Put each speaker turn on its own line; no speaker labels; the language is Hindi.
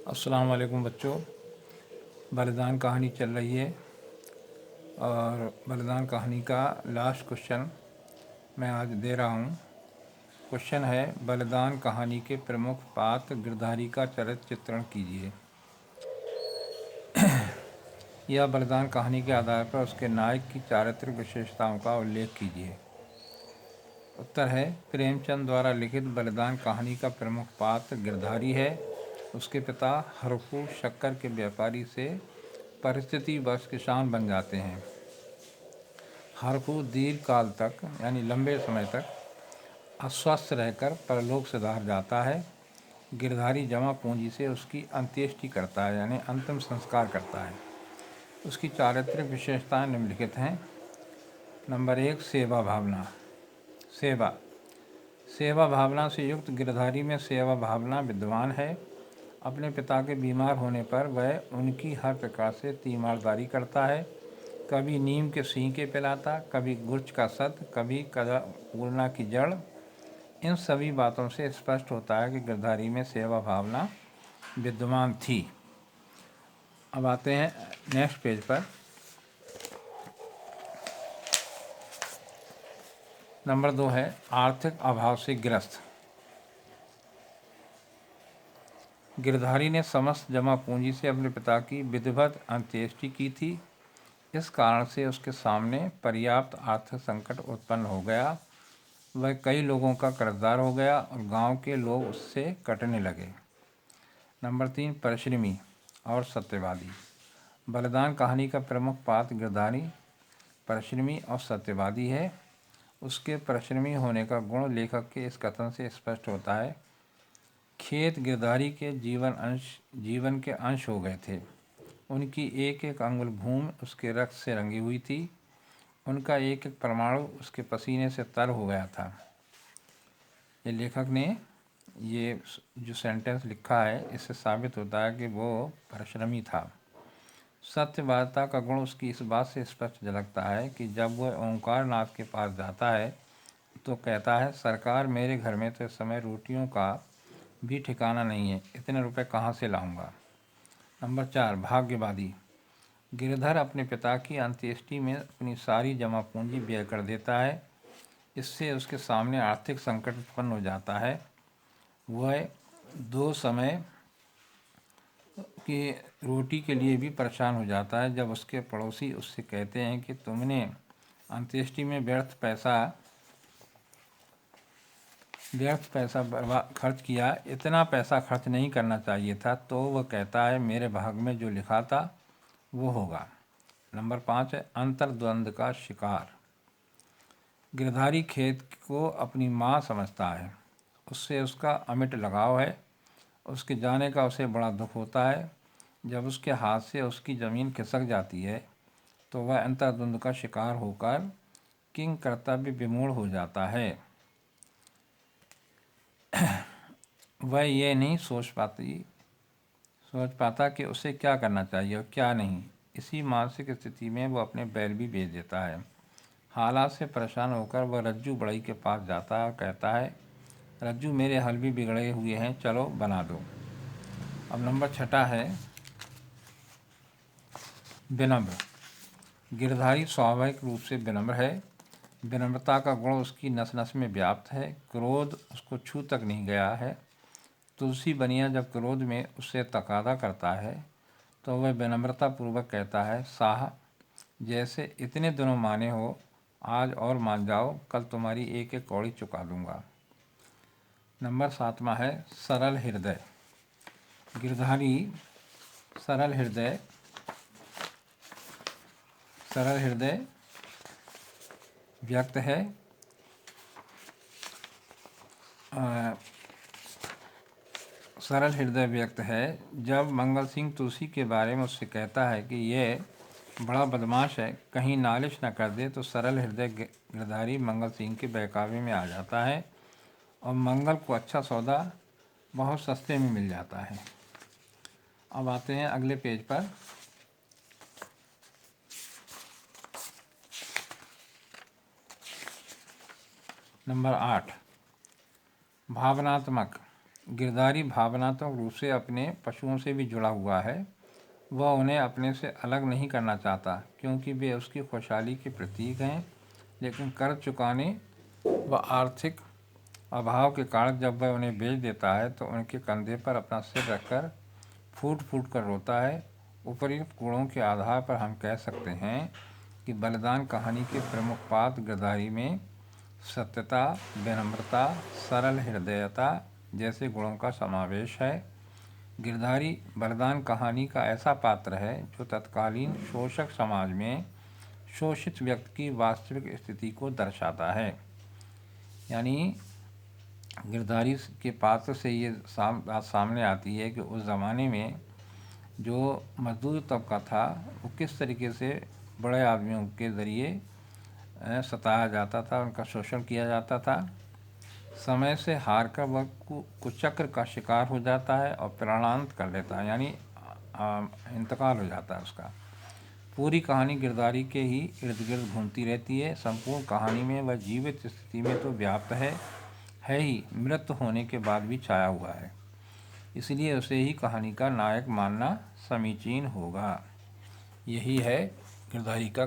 अस्सलाम वालेकुम बच्चों। बलिदान कहानी चल रही है और बलिदान कहानी का लास्ट क्वेश्चन मैं आज दे रहा हूँ। क्वेश्चन है, बलिदान कहानी के प्रमुख पात्र गिरधारी का चरित्र चित्रण कीजिए। यह बलिदान कहानी के आधार पर उसके नायक की चारित्रिक विशेषताओं का उल्लेख कीजिए। उत्तर है, प्रेमचंद द्वारा लिखित बलिदान कहानी का प्रमुख पात्र गिरधारी है। उसके पिता हरखू शक्कर के व्यापारी से परिस्थितिवश किसान बन जाते हैं। हरखू दीर्घ काल तक यानी लंबे समय तक अस्वस्थ रहकर परलोक सिधार जाता है। गिरधारी जमा पूंजी से उसकी अंत्येष्टि करता है यानी अंतिम संस्कार करता है। उसकी चारित्रिक विशेषताएं निम्नलिखित हैं। नंबर 1, सेवा भावना। सेवा भावना से युक्त गिरधारी में सेवा भावना विद्यमान है। अपने पिता के बीमार होने पर वह उनकी हर प्रकार से तीमारदारी करता है। कभी नीम के सींके पिलाता, कभी गुर्च का सत, कभी पूर्णा की जड़। इन सभी बातों से स्पष्ट होता है कि गिरधारी में सेवा भावना विद्यमान थी। अब आते हैं नेक्स्ट पेज पर। नंबर 2 है, आर्थिक अभाव से ग्रस्त। गिरधारी ने समस्त जमा पूंजी से अपने पिता की विधिवत अंत्येष्टि की थी। इस कारण से उसके सामने पर्याप्त आर्थिक संकट उत्पन्न हो गया। वह कई लोगों का कर्जदार हो गया और गांव के लोग उससे कटने लगे। नंबर 3, परिश्रमी और सत्यवादी। बलिदान कहानी का प्रमुख पात्र गिरधारी परिश्रमी और सत्यवादी है। उसके परिश्रमी होने का गुण लेखक के इस कथन से स्पष्ट होता है, खेत गिरधारी के जीवन के अंश हो गए थे। उनकी एक एक अंगुल भूमि उसके रक्त से रंगी हुई थी। उनका एक एक परमाणु उसके पसीने से तर हो गया था। ये लेखक ने ये जो सेंटेंस लिखा है, इससे साबित होता है कि वो परिश्रमी था। सत्यवादिता का गुण उसकी इस बात से स्पष्ट झलकता है कि जब वह ओंकार नाथ के पास जाता है तो कहता है, सरकार मेरे घर में तो इस समय रोटियों का भी ठिकाना नहीं है, इतने रुपए कहाँ से लाऊंगा। नंबर 4, भाग्यवादी। गिरधर अपने पिता की अंत्येष्टि में अपनी सारी जमा पूंजी व्यय कर देता है। इससे उसके सामने आर्थिक संकट उत्पन्न हो जाता है। वह 2 समय की रोटी के लिए भी परेशान हो जाता है। जब उसके पड़ोसी उससे कहते हैं कि तुमने अंत्येष्टि में व्यर्थ पैसा बर्बाद खर्च किया, इतना पैसा खर्च नहीं करना चाहिए था, तो वह कहता है, मेरे भाग में जो लिखा था वो होगा। नंबर 5 है, अंतर्द्वंद का शिकार। गिरधारी खेत को अपनी माँ समझता है। उससे उसका अमिट लगाव है। उसके जाने का उसे बड़ा दुख होता है। जब उसके हाथ से उसकी ज़मीन खिसक जाती है तो वह अंतर्द्वंद का शिकार होकर किंग कर्तव्य विमूढ़ हो जाता है। वह ये नहीं सोच पाता कि उसे क्या करना चाहिए और क्या नहीं। इसी मानसिक स्थिति में वह अपने बैल भी बेच देता है। हालात से परेशान होकर वह रज्जू बढ़ई के पास जाता है और कहता है, रज्जू मेरे हल भी बिगड़े हुए हैं, चलो बना दो। अब नंबर 6 है, विनम्र। गिरधारी स्वाभाविक रूप से विनम्र है। विनम्रता का गुण उसकी नस नस में व्याप्त है। क्रोध उसको छू तक नहीं गया है। तुलसी बनिया जब क्रोध में उससे तकादा करता है तो वह विनम्रता पूर्वक कहता है, साह जैसे इतने दिनों माने हो, आज और मान जाओ, कल तुम्हारी एक एक कौड़ी चुका दूंगा। नंबर 7 है, सरल हृदय। गिरधारी सरल हृदय व्यक्त है। सरल हृदय व्यक्त है। जब मंगल सिंह तुलसी के बारे में उससे कहता है कि यह बड़ा बदमाश है, कहीं नालिश न कर दे, तो सरल हृदय गिरधारी मंगल सिंह के बहकावे में आ जाता है और मंगल को अच्छा सौदा बहुत सस्ते में मिल जाता है। अब आते हैं अगले पेज पर। नंबर 8, भावनात्मक गिरधारी भावनात्मक रूप से अपने पशुओं से भी जुड़ा हुआ है। वह उन्हें अपने से अलग नहीं करना चाहता, क्योंकि वे उसकी खुशहाली के प्रतीक हैं। लेकिन कर्ज चुकाने व आर्थिक अभाव के कारण जब वह उन्हें बेच देता है तो उनके कंधे पर अपना सिर रखकर फूट फूट कर रोता है। उपर्युक्त गुणों के आधार पर हम कह सकते हैं कि बलिदान कहानी के प्रमुख पात्र गिरधारी में सत्यता, विनम्रता, सरल हृदयता जैसे गुणों का समावेश है। गिरधारी बलिदान कहानी का ऐसा पात्र है जो तत्कालीन शोषक समाज में शोषित व्यक्ति की वास्तविक स्थिति को दर्शाता है। यानी गिरधारी के पात्र से ये बात सामने आती है कि उस ज़माने में जो मजदूर तबका था वो किस तरीके से बड़े आदमियों के ज़रिए सताया जाता था, उनका शोषण किया जाता था। समय से हार कर वह कुचक्र का शिकार हो जाता है और प्राणांत कर लेता है, यानी इंतकाल हो जाता है उसका। पूरी कहानी गिरधारी के ही इर्द गिर्द घूमती रहती है। संपूर्ण कहानी में वह जीवित स्थिति में तो व्याप्त है ही, मृत होने के बाद भी छाया हुआ है। इसलिए उसे ही कहानी का नायक मानना समीचीन होगा। यही है गिरधारी का